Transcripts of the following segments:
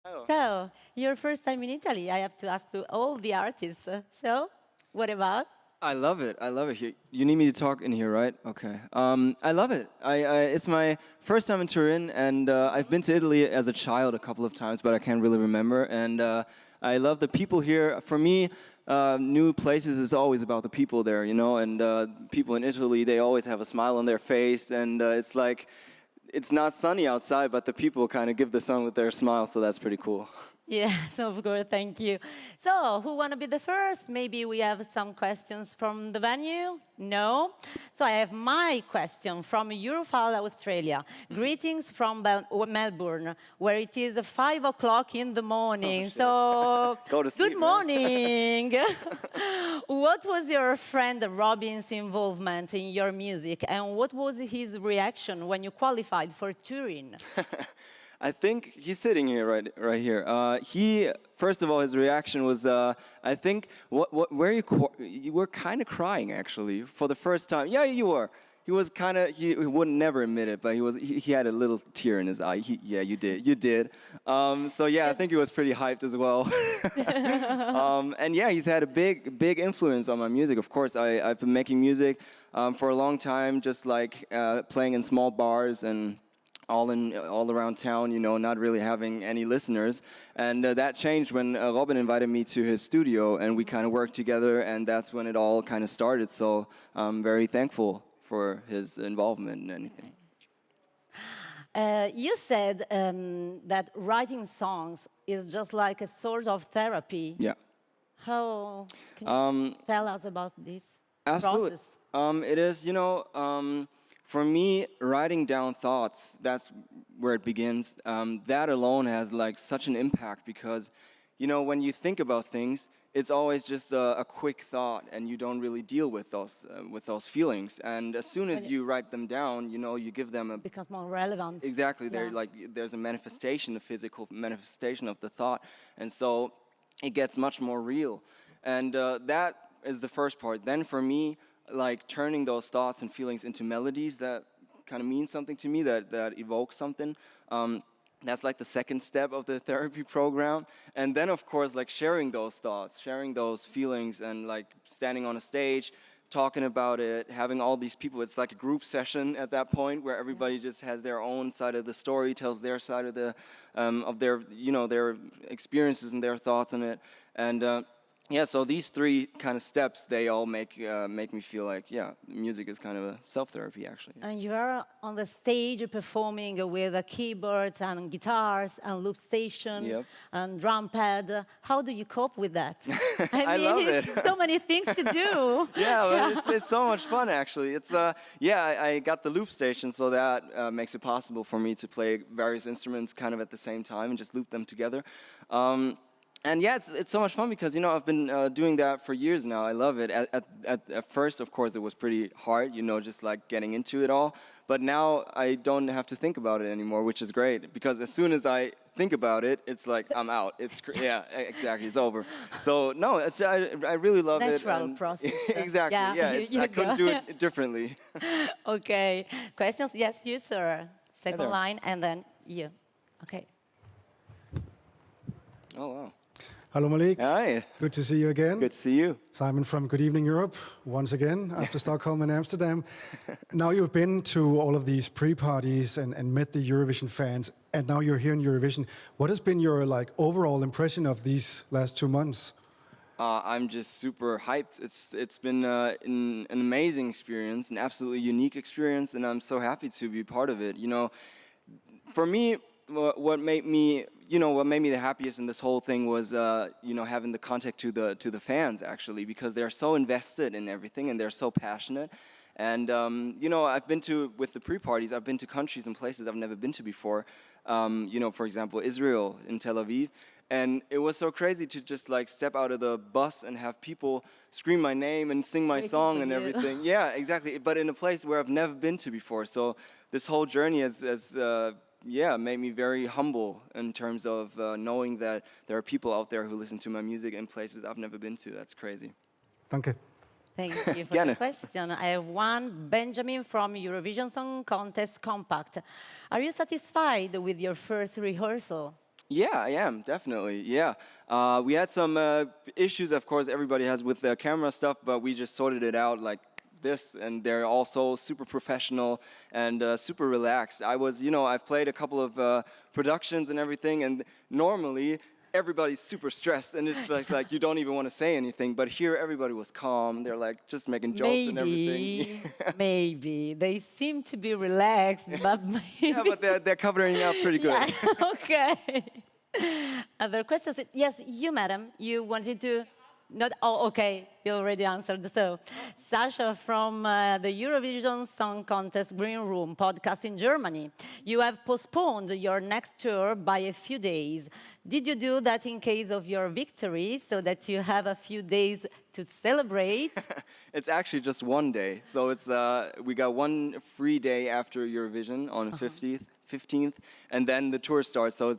Oh, So, your first time in Italy, I have to ask to all the artists. So, what about? I love it. I love it here. You need me to talk in here, right? Okay. I love it. It's my first time in Turin, and I've been to Italy as a child a couple of times, but I can't really remember. And I love the people here. For me, new places is always about the people there, you know. And people in Italy, they always have a smile on their face, and it's like it's not sunny outside, but the people kind of give the sun with their smile, so that's pretty cool. Yes, of course, thank you. So, who want to be the first? Maybe we have some questions from the venue? No? So, I have my question from Eurovision, Australia. Greetings from Melbourne, where it is 5 o'clock in the Oh morning. shit. So, Go to good sleep, man. morning. What was your friend Robin's involvement in your music, and what was his reaction when you qualified for Turin? I think he's sitting here, right here. He first of all, his reaction was, I think, where you were kind of crying actually for the first time. Yeah, you were. He was kind of he would never admit it, but he had a little tear in his eye. Yeah, you did. So yeah, I think he was pretty hyped as well. And yeah, he's had a big influence on my music. Of course, I've been making music for a long time, just like playing in small bars and all around town, you know, not really having any listeners. And that changed when Robin invited me to his studio, and we kind of worked together, and that's when it all kind of started. So I'm very thankful for his involvement in anything. You said that writing songs is just like a sort of therapy. Yeah. How can you Um, tell us about this Absolutely. process? It is, for me, writing down thoughts, that's where it begins. That alone has like such an impact because, when you think about things, it's always just a quick thought and you don't really deal with those feelings. And as soon When as it you write them down, you give them a becomes more relevant. exactly Yeah. there's a manifestation, a physical manifestation of the thought, and so it gets much more real. And that is the first part. Then for me, like turning those thoughts and feelings into melodies that kind of mean something to me, that evoke something. That's like the second step of the therapy program. And then of course, like sharing those thoughts, sharing those feelings, and like standing on a stage talking about it, having all these people. It's like a group session at that point where everybody just has their own side of the story, tells their side of their their experiences and their thoughts on it. And yeah, so these three kind of steps, they all make me feel like, yeah, music is kind of a self therapy actually. And you are on the stage performing with keyboards and guitars and loop station Yep. and drum pad. How do you cope with that? I I mean, love it. it's so many things to do. Yeah, well, Yeah. it's so much fun actually. It's yeah, I got the loop station, so that makes it possible for me to play various instruments kind of at the same time and just loop them together. And yeah, it's so much fun because I've been doing that for years now. I love it. At first, of course, it was pretty hard, just like getting into it all. But now I don't have to think about it anymore, which is great because as soon as I think about it, it's like I'm out. Yeah, exactly. It's over. So no, I really love it. Natural And process. exactly. Yeah, Yeah, you I couldn't do go. it differently. Okay. Questions? Yes, you, sir. Hi Second there. line, and then you. Okay. Oh wow. Hello, Malik. Hi. Good to see you again. Good to see you. Simon from Good Evening Europe, once again, after Stockholm and Amsterdam. Now you've been to all of these pre-parties and met the Eurovision fans, and now you're here in Eurovision. What has been your overall impression of these last 2 months? I'm just super hyped. It's been an amazing experience, an absolutely unique experience, and I'm so happy to be part of it. For me, what made me the happiest in this whole thing was having the contact to the fans actually, because they're so invested in everything and they're so passionate. And I've been to with the pre-parties. I've been to countries and places I've never been to before. For example, Israel in Tel Aviv. And it was so crazy to just like step out of the bus and have people scream my name and sing my Waiting song for and you. everything. Yeah, exactly. But in a place where I've never been to before. So this whole journey has yeah, made me very humble in terms of knowing that there are people out there who listen to my music in places I've never been to. That's crazy. Danke. Thank you for the Gerne. question. I have one, Benjamin from Eurovision Song Contest Compact. Are you satisfied with your first rehearsal? Yeah, I am definitely. Yeah, we had some issues, of course, everybody has with the camera stuff, but we just sorted it out like this, and they're also super professional and super relaxed. I've played a couple of productions and everything, and normally everybody's super stressed, and it's like you don't even want to say anything. But here, everybody was calm. They're like just making jokes and everything. Maybe, maybe. They seem to be relaxed, but Yeah, maybe. but they're covering it up pretty good. Yeah, okay. Other questions? Yes, you, madam. You wanted to. Not. Oh, okay. You already answered. So, Sasha from the Eurovision Song Contest Green Room podcast in Germany. You have postponed your next tour by a few days. Did you do that in case of your victory, so that you have a few days to celebrate? It's actually just one day. So we got one free day after Eurovision on the 15th, and then the tour starts. So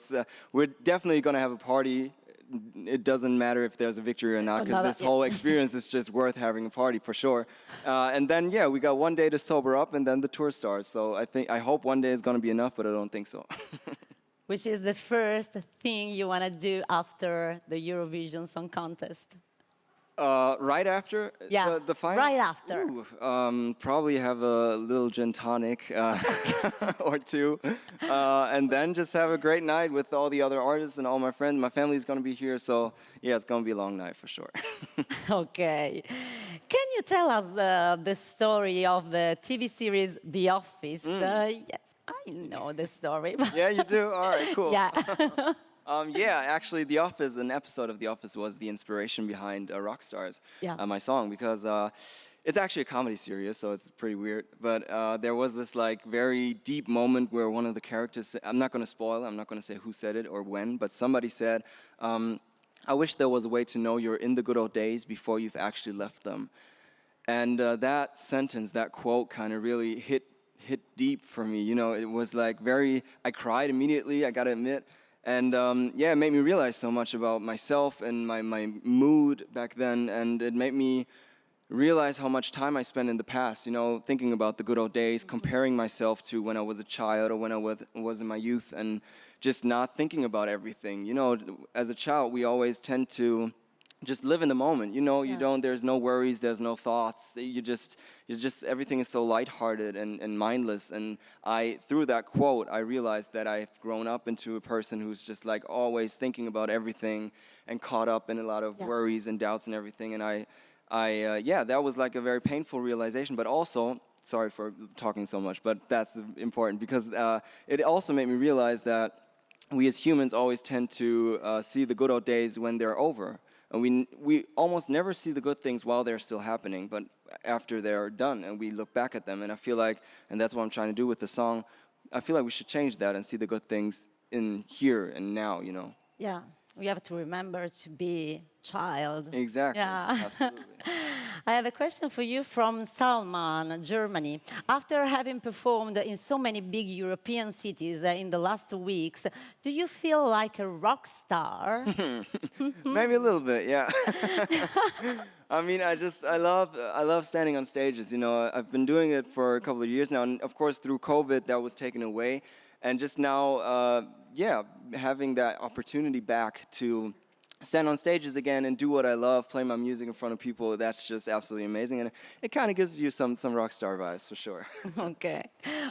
we're definitely going to have a party. It doesn't matter if there's a victory or not, because this whole experience is just worth having a party for sure. And then, yeah, we got one day to sober up, and then the tour starts. So I hope one day is going to be enough, but I don't think so. Which is the first thing you want to do after the Eurovision Song Contest? Right after Yeah, the final? right after. Ooh, probably have a little gin tonic or two, and then just have a great night with all the other artists and all my friends. My family's going to be here, so yeah, it's going to be a long night for sure. Okay. Can you tell us the story of the TV series The Office? Yes, I know the story. Yeah, you do? All right, cool. Yeah. Yeah, actually, an episode of The Office was the inspiration behind Rockstars, Yeah. my song, because it's actually a comedy series, so it's pretty weird. But there was this like very deep moment where one of the characters, I'm not going to spoil, I'm not going to say who said it or when, but somebody said, I wish there was a way to know you're in the good old days before you've actually left them. And that sentence, that quote kind of really hit deep for me. You know, it was like I cried immediately, I got to admit. And yeah, it made me realize so much about myself and my mood back then. And it made me realize how much time I spent in the past, thinking about the good old days, comparing myself to when I was a child or when I was in my youth, and just not thinking about everything. As a child, we always tend to just live in the moment. There's no worries, there's no thoughts. Everything is so lighthearted and mindless. And through that quote, I realized that I've grown up into a person who's just like always thinking about everything and caught up in a lot of worries and doubts and everything. And that was like a very painful realization, but also, sorry for talking so much, but that's important because it also made me realize that we as humans always tend to see the good old days when they're over. And we almost never see the good things while they're still happening, but after they're done, and we look back at them. And I feel like, and that's what I'm trying to do with the song, I feel like we should change that and see the good things in here and now, Yeah, we have to remember to be child. Exactly, Yeah. absolutely. I have a question for you from Salman, Germany. After having performed in so many big European cities in the last weeks, do you feel like a rock star? Maybe a little bit, yeah. I mean, I love standing on stages. I've been doing it for a couple of years now, and of course through COVID that was taken away, and just now, having that opportunity back to stand on stages again and do what I love, play my music in front of people, that's just absolutely amazing. And it kind of gives you some rock star vibes, for sure. Okay.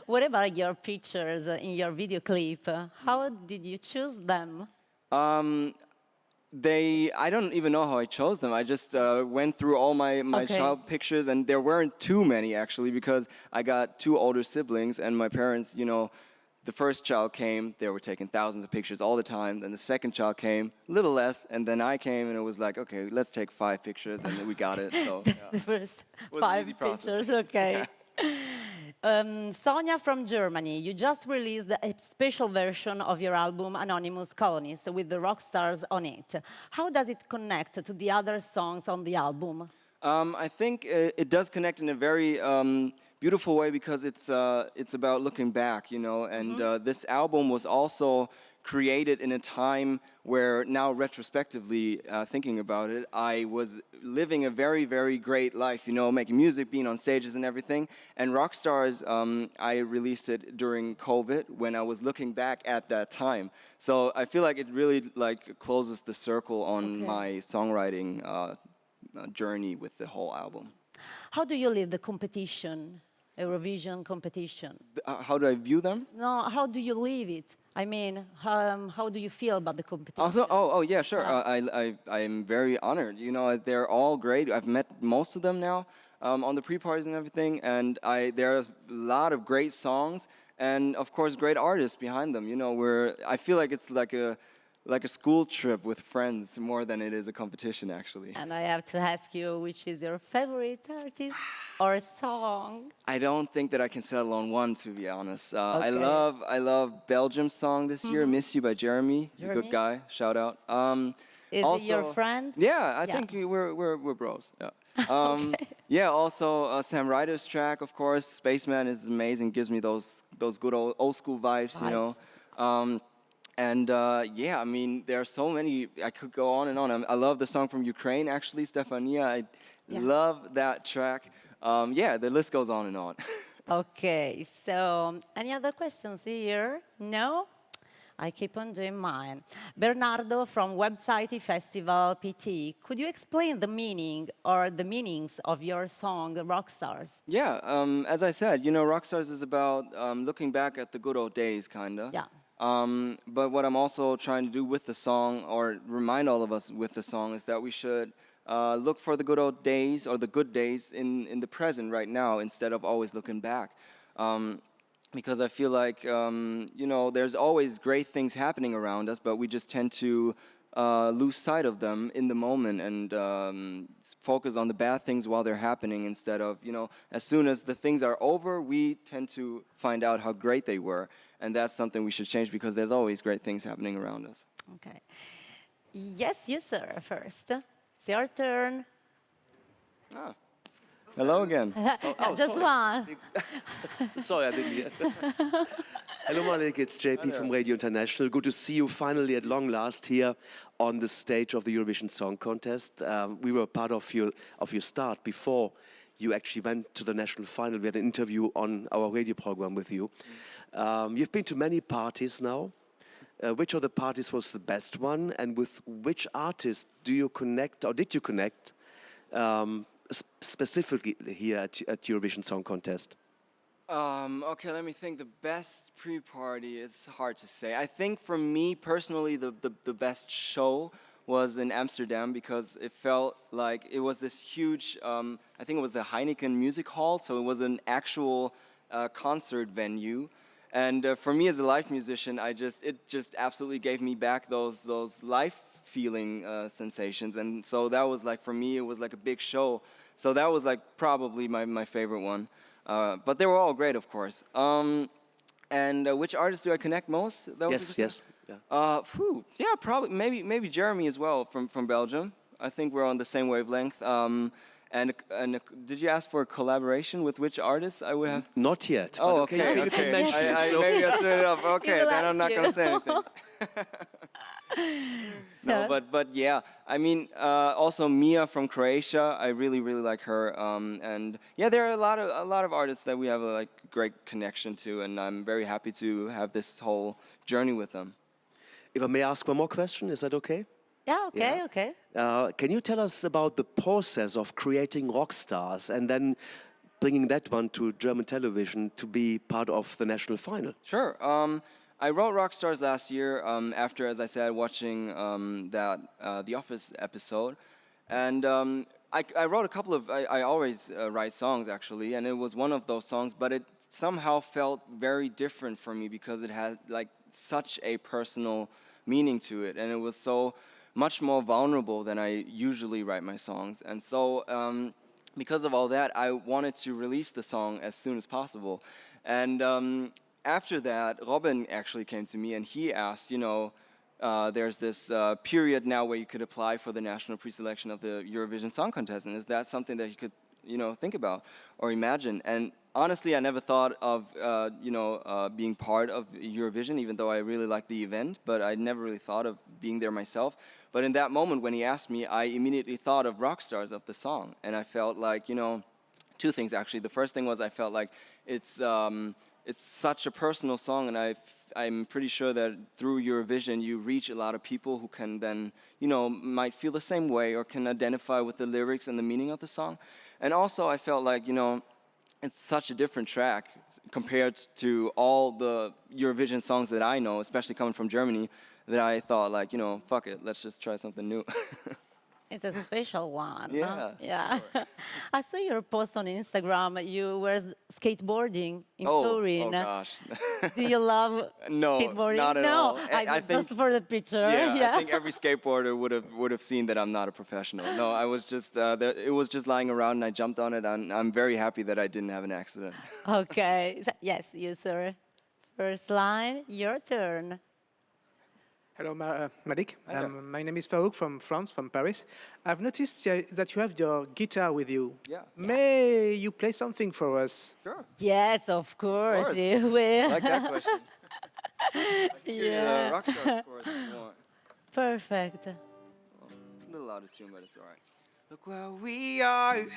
What about your pictures in your video clip? How did you choose them? I don't even know how I chose them. I just went through all my child pictures, and there weren't too many, actually, because I got two older siblings, and my parents, the first child came, they were taking thousands of pictures all the time. Then the second child came, a little less, and then I came, and it was like, okay, let's take 5 pictures, and then we got it. So The first was an 5 easy process. pictures, okay. Sonia from Germany, you just released a special version of your album Anonymous Colonist with the rock stars on it. How does it connect to the other songs on the album? I think it does connect in a very beautiful way because it's about looking back, you know. And this album was also created in a time where now retrospectively thinking about it, I was living a very, very great life, you know, making music, being on stages and everything. And Rockstars, I released it during COVID when I was looking back at that time. So I feel like it really like closes the circle on my songwriting journey with the whole album. How do you live the competition, Eurovision competition? How do I view them? No, how do you live it? I mean, how do you feel about the competition? Also, oh yeah, sure. I am very honored. You know, they're all great. I've met most of them now on the pre-parties and everything, and there are a lot of great songs, and of course, great artists behind them. You know, where I feel like it's like a school trip with friends more than it is a competition, actually. And I have to ask you, which is your favorite artist or song? I don't think that I can settle on one, to be honest. Okay. I love Belgium's song this year, "Miss You" by Jeremy. He's a good Jeremy? guy. Shout out. Is also, it your friend? Yeah, I Yeah. think we're bros. Yeah. Yeah. Also, Sam Ryder's track, of course. Spaceman is amazing. Gives me those good old school vibes, you know. And yeah, I mean, there are so many. I could go on and on. I love the song from Ukraine, actually, Stefania. I love that track. Yeah, the list goes on and on. Okay, so any other questions here? No? I keep on doing mine. Bernardo from Website Festival PT. Could you explain the meaning or the meanings of your song Rockstars? Yeah, as I said, you know, Rockstars is about looking back at the good old days, kind of. Yeah. But what I'm also trying to do with the song, or remind all of us with the song, is that we should look for the good old days or the good days in the present right now instead of always looking back. Because I feel like, you know, there's always great things happening around us, but we just tend to lose sight of them in the moment and focus on the bad things while they're happening instead of, you know, as soon as the things are over, we tend to find out how great they were. And that's something we should change because there's always great things happening around us. Okay. Yes, you, sir, first. It's your turn. Ah. Hello again. Just one. Sorry, I didn't hear. Hello, Malik. It's JP from Radio International. Good to see you finally at long last here on the stage of the Eurovision Song Contest. We were part of your start before you actually went to the national final. We had an interview on our radio program with you. You've been to many parties now. Which of the parties was the best one, and with which artist do you connect, or did you connect, specifically here at Eurovision Song Contest? Okay, let me think. The best pre-party is hard to say. I think for me personally, the best show was in Amsterdam because it felt like it was this huge, I think it was the Heineken Music Hall, so it was an actual concert venue. And for me as a live musician, it just absolutely gave me back those life feeling sensations. And so that was like, for me, it was like a big show. So that was like probably my favorite one. But they were all great, of course. And which artist do I connect most? That was Yes. Yeah. Yeah, probably maybe Jeremy as well from Belgium. I think we're on the same wavelength. And did you ask for a collaboration with which artist I would have? Not yet. Oh, but okay. You can mention it. So. Maybe I stood it up. Okay, He'll then I'm ask not you. gonna say anything. No, So- but yeah, I mean, also Mia from Croatia, I really like her, and yeah, there are a lot of artists that we have a like great connection to, and I'm very happy to have this whole journey with them. If I may ask one more question, is that okay? Yeah, okay, Yeah. okay. Can you tell us about the process of creating Rockstars and then bringing that one to German television to be part of the national final? Sure. I wrote Rockstars last year after, as I said, watching that The Office episode, and I wrote a couple of. I always write songs actually, and it was one of those songs, but it somehow felt very different for me because it had like such a personal meaning to it, and it was so much more vulnerable than I usually write my songs, and so. Because of all that, I wanted to release the song as soon as possible, and after that, Robin actually came to me and he asked, you know, there's this period now where you could apply for the national pre-selection of the Eurovision Song Contest, and is that something that you could, you know, think about or imagine? And honestly, I never thought of being part of Eurovision, even though I really like the event. But I never really thought of being there myself. But in that moment, when he asked me, I immediately thought of Rockstars, of the song, and I felt like, two things actually. The first thing was I felt like it's such a personal song, and I'm pretty sure that through Eurovision you reach a lot of people who can then, might feel the same way or can identify with the lyrics and the meaning of the song. And also I felt like, it's such a different track compared to all the Eurovision songs that I know, especially coming from Germany, that I thought like, fuck it, let's just try something new. It's a special one. Yeah, Yeah. sure. I saw your post on Instagram. You were skateboarding in Oh Turin. gosh. Do you love No, skateboarding? not at no, all. I think, just for the picture. yeah, I think every skateboarder would have seen that I'm not a professional. No, I was just it was just lying around and I jumped on it, and I'm very happy that I didn't have an accident. Okay. Yes, you sir. First line, your turn. Hello, Malik. Hi there. My name is Farouk from France, from Paris. I've noticed that you have your guitar with you. Yeah. May you play something for us? Sure. Yes, of course, course. you will. I like that question. Yeah. Rockstar, of course. If you want. Perfect. A little out of tune, but it's all right. Look where we are.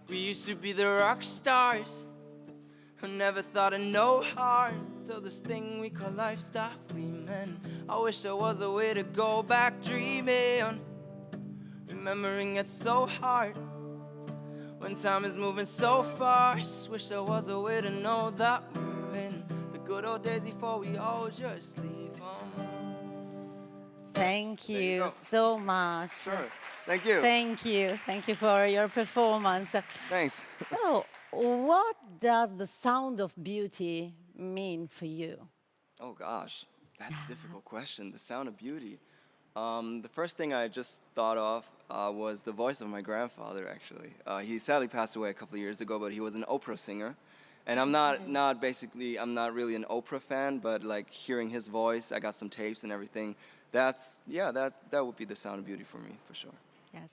We used to be the rock stars. I never thought of no harm till this thing we call life stopped gleaming. I wish there was a way to go back dreaming. Remembering it's so hard when time is moving so fast. Wish there was a way to know that we're in the good old days before we all just leave 'em. Thank you you go. so much. Sure. Thank you. Thank you. Thank you for your performance. Thanks. So, what does the sound of beauty mean for you? Oh gosh, that's a difficult question. The sound of beauty. The first thing I just thought of was the voice of my grandfather. Actually, he sadly passed away a couple of years ago, but he was an opera singer. And I'm I'm not really an Oprah fan, but like hearing his voice, I got some tapes and everything. That would be the sound of beauty for me, for sure. Yes.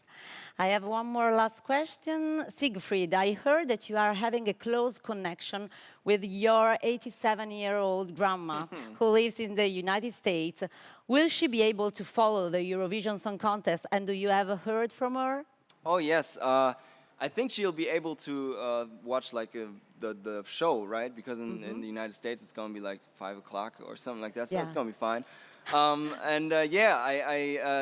I have one more last question. Siegfried, I heard that you are having a close connection with your 87-year-old grandma who lives in the United States. Will she be able to follow the Eurovision Song Contest, and do you ever heard from her? Oh yes, I think she'll be able to watch like the show, right? Because in the United States it's gonna be like 5 o'clock or something like that, so it's Yeah. gonna be fine.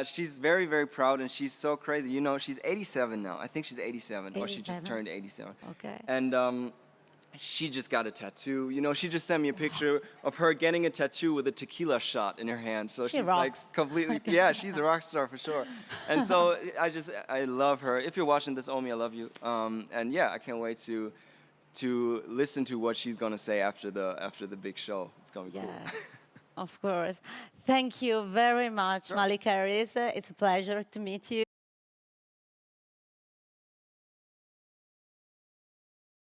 She's very, very proud, and she's so crazy. She's 87 now. I think she's 87, or she just 87? turned 87. Okay. And she just got a tattoo. She just sent me a picture of her getting a tattoo with a tequila shot in her hand. So She she's like rocks. completely, yeah, she's a rock star for sure. And so I love her. If you're watching this, Omi, I love you. And yeah, I can't wait to listen to what she's gonna say after the big show. It's gonna be cool. Yes, of course. Thank you very much, Malik Harris. It's a pleasure to meet you.